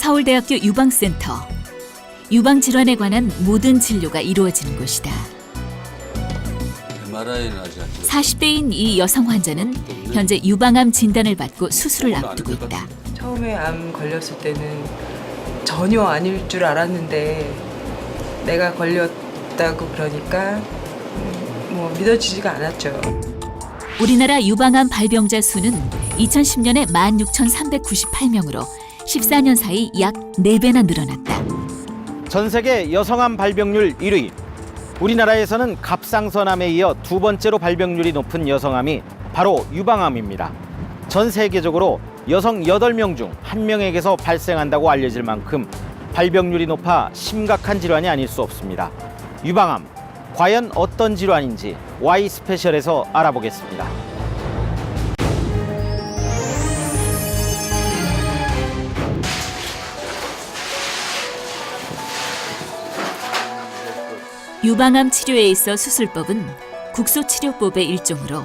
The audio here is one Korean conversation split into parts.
서울대학교 유방센터. 유방질환에 관한 모든 진료가 이루어지는 곳이다. MRI는 아직 안 찍었어요. 40대인 이 여성 환자는 현재 유방암 진단을 받고 수술을 앞두고 있다. 처음에 암 걸렸을 때는 전혀 아닐 줄 알았는데 내가 걸렸다고 그러니까 뭐 믿어지지가 않았죠. 우리나라 유방암 발병자 수는 2010년에 16,398명으로 14년 사이 약 4배나 늘어났다. 전 세계 여성암 발병률 1위. 우리나라에서는 갑상선암에 이어 두 번째로 발병률이 높은 여성암이 바로 유방암입니다. 전 세계적으로 여성 8명 중 1명에게서 발생한다고 알려질 만큼 발병률이 높아 심각한 질환이 아닐 수 없습니다. 유방암, 과연 어떤 질환인지 Y스페셜에서 알아보겠습니다. 유방암 치료에 있어 수술법은 국소치료법의 일종으로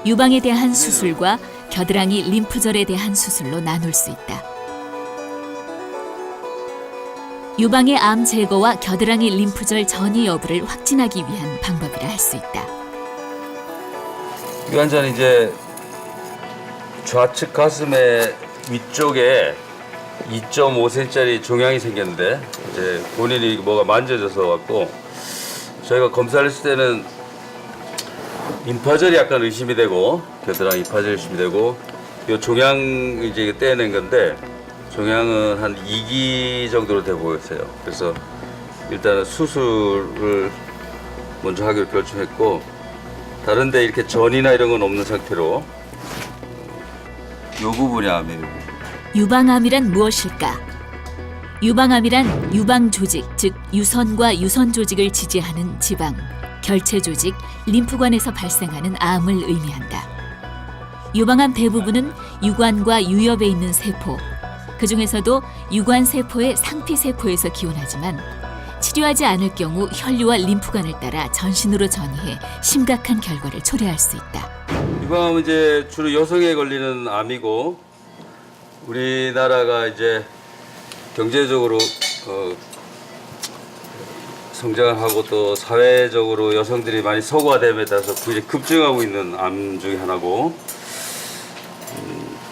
유방에 대한 수술과 겨드랑이 림프절에 대한 수술로 나눌 수 있다. 유방의 암 제거와 겨드랑이 림프절 전이 여부를 확진하기 위한 방법이라 할 수 있다. 이 환자는 이제 좌측 가슴의 위쪽에 2.5cm짜리 종양이 생겼는데 이제 본인이 뭐가 만져져서 왔고 저희가 검사를 했을 때는 임파절이 약간 의심이 되고 겨드랑이 임파절 의심이 되고 이 종양 이제 떼어낸 건데 종양은 한 2기 정도로 돼 보였어요. 그래서 일단은 수술을 먼저 하기로 결정했고 다른데 이렇게 전이나 이런 건 없는 상태로 이 부분이 암이에요. 유방암이란 무엇일까? 유방암이란 유방 조직, 즉 유선과 유선 조직을 지지하는 지방, 결체 조직, 림프관에서 발생하는 암을 의미한다. 유방암 대부분은 유관과 유엽에 있는 세포, 그 중에서도 유관 세포의 상피 세포에서 기원하지만 치료하지 않을 경우 혈류와 림프관을 따라 전신으로 전이해 심각한 결과를 초래할 수 있다. 유방암은 이제 주로 여성에 걸리는 암이고 우리나라가 이제 경제적으로 성장을 하고 또 사회적으로 여성들이 많이 서구화됨에 따라서 굉장히 급증하고 있는 암 중에 하나고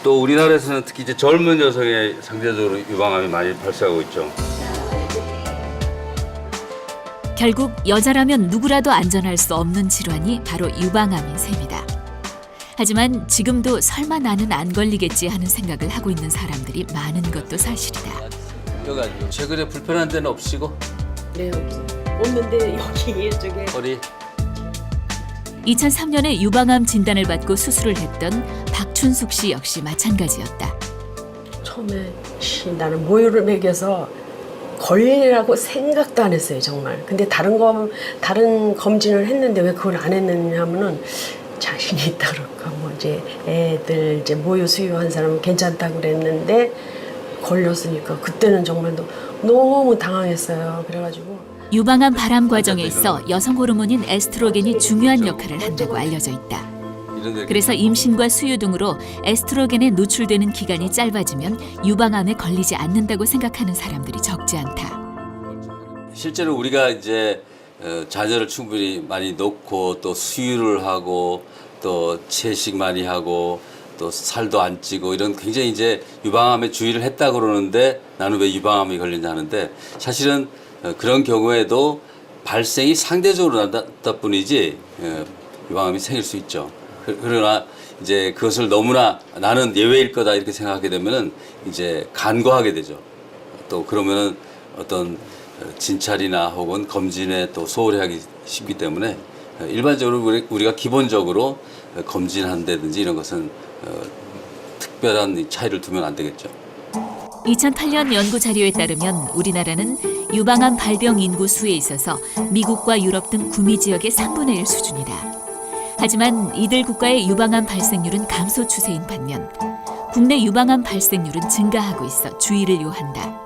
또 우리나라에서는 특히 이제 젊은 여성에 상대적으로 유방암이 많이 발생하고 있죠. 결국 여자라면 누구라도 안전할 수 없는 질환이 바로 유방암인 셈이다. 하지만 지금도 설마 나는 안 걸리겠지 하는 생각을 하고 있는 사람들이 많은 것도 사실이다. 여기 아니요. 최근에 불편한 데는 없으시고? 네, 없는데 여기 이쪽에 허리? 2003년에 유방암 진단을 받고 수술을 했던 박춘숙 씨 역시 마찬가지였다. 처음에 나는 모유를 먹여서 걸리라고 생각도 안 했어요, 정말. 근데 다른 검진을 했는데 왜 그걸 안 했느냐면은 자신이 있다 그럴까 뭐 이제 애들 이제 모유 수유한 사람은 괜찮다고 그랬는데 걸렸으니까 그때는 정말 너무 당황했어요. 그래가지고 유방암 발암 과정에 있어 여성 호르몬인 에스트로겐이 중요한 역할을 한다고 알려져 있다. 그래서 임신과 수유 등으로 에스트로겐에 노출되는 기간이 짧아지면 유방암에 걸리지 않는다고 생각하는 사람들이 적지 않다. 실제로 우리가 이제 자녀를 충분히 많이 놓고 또 수유를 하고 또 채식 많이 하고 또 살도 안 찌고 이런 굉장히 이제 유방암에 주의를 했다 그러는데 나는 왜 유방암이 걸리냐 하는데 사실은 그런 경우에도 발생이 상대적으로 낮다 뿐이지 유방암이 생길 수 있죠. 그러나 이제 그것을 너무나 나는 예외일 거다 이렇게 생각하게 되면은 이제 간과하게 되죠. 또 그러면은 어떤 진찰이나 혹은 검진에 또 소홀히 하기 쉽기 때문에 일반적으로 우리가 기본적으로 검진한다든지 이런 것은 특별한 차이를 두면 안 되겠죠. 2008년 연구 자료에 따르면 우리나라는 유방암 발병 인구 수에 있어서 미국과 유럽 등 구미 지역의 3분의 1 수준이다. 하지만 이들 국가의 유방암 발생률은 감소 추세인 반면 국내 유방암 발생률은 증가하고 있어 주의를 요한다.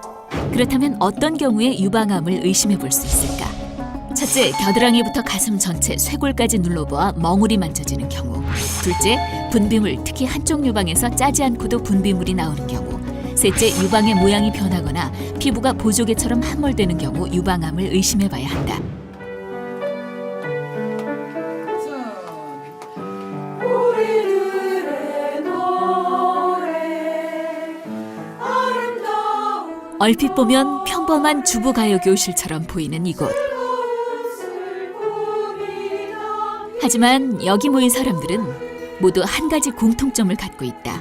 그렇다면 어떤 경우에 유방암을 의심해 볼 수 있을까? 첫째, 겨드랑이부터 가슴 전체, 쇄골까지 눌러보아 멍울이 만져지는 경우. 둘째, 분비물, 특히 한쪽 유방에서 짜지 않고도 분비물이 나오는 경우. 셋째, 유방의 모양이 변하거나 피부가 보조개처럼 함몰되는 경우 유방암을 의심해봐야 한다. 얼핏 보면 평범한 주부 가요 교실처럼 보이는 이곳. 하지만 여기 모인 사람들은 모두 한 가지 공통점을 갖고 있다.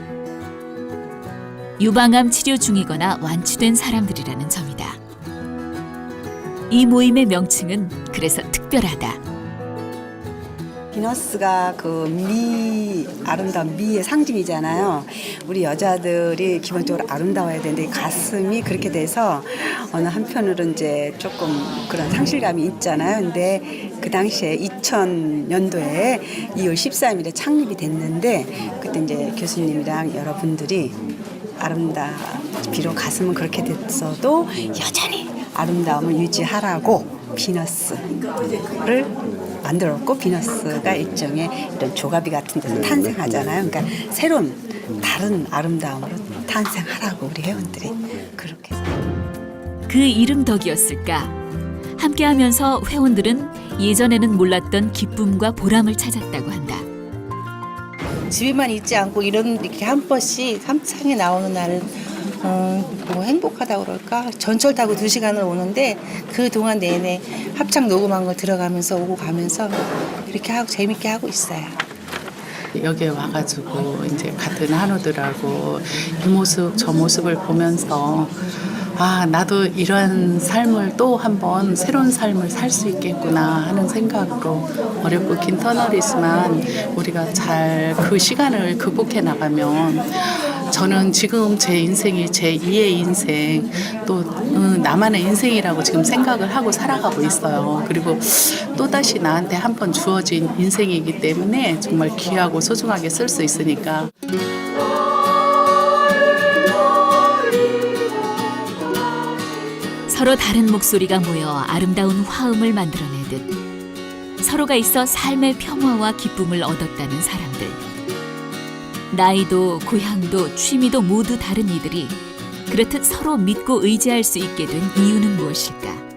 유방암 치료 중이거나 완치된 사람들이라는 점이다. 이 모임의 명칭은 그래서 특별하다. 비너스가 아름다운 미의 상징이잖아요. 우리 여자들이 기본적으로 아름다워야 되는데 가슴이 그렇게 돼서 어느 한편으로 이제 조금 그런 상실감이 있잖아요. 근데 그 당시에 2000년도에 2월 13일에 창립이 됐는데 그때 이제 교수님이랑 여러분들이 비록 가슴은 그렇게 됐어도 여전히 아름다움을 유지하라고 비너스를 만들었고, 비너스가 일종의 이런 조가비 같은 데서 탄생하잖아요. 그러니까 새로운 다른 아름다움으로 탄생하라고 우리 회원들이 그렇게 해서. 그 이름 덕이었을까? 함께하면서 회원들은 예전에는 몰랐던 기쁨과 보람을 찾았다고 한다. 집에만 있지 않고 이렇게 한 번씩 삼창에 나오는 날은 뭐 행복하다고 그럴까? 전철 타고 2시간을 오는데 그 동안 내내 합창 녹음한 거 들어가면서 오고 가면서 이렇게 하고 재밌게 하고 있어요. 여기에 와가지고 이제 같은 한우들하고 이 모습 저 모습을 보면서 아, 나도 이런 삶을 또 한번 새로운 삶을 살 수 있겠구나 하는 생각으로 어렵고 긴 터널이지만 우리가 잘 그 시간을 극복해 나가면 저는 지금 제 인생이 제 2의 인생 또 나만의 인생이라고 지금 생각을 하고 살아가고 있어요. 그리고 또다시 나한테 한 번 주어진 인생이기 때문에 정말 귀하고 소중하게 쓸 수 있으니까. 서로 다른 목소리가 모여 아름다운 화음을 만들어내듯 서로가 있어 삶의 평화와 기쁨을 얻었다는 사람들. 나이도 고향도 취미도 모두 다른 이들이 그렇듯 서로 믿고 의지할 수 있게 된 이유는 무엇일까?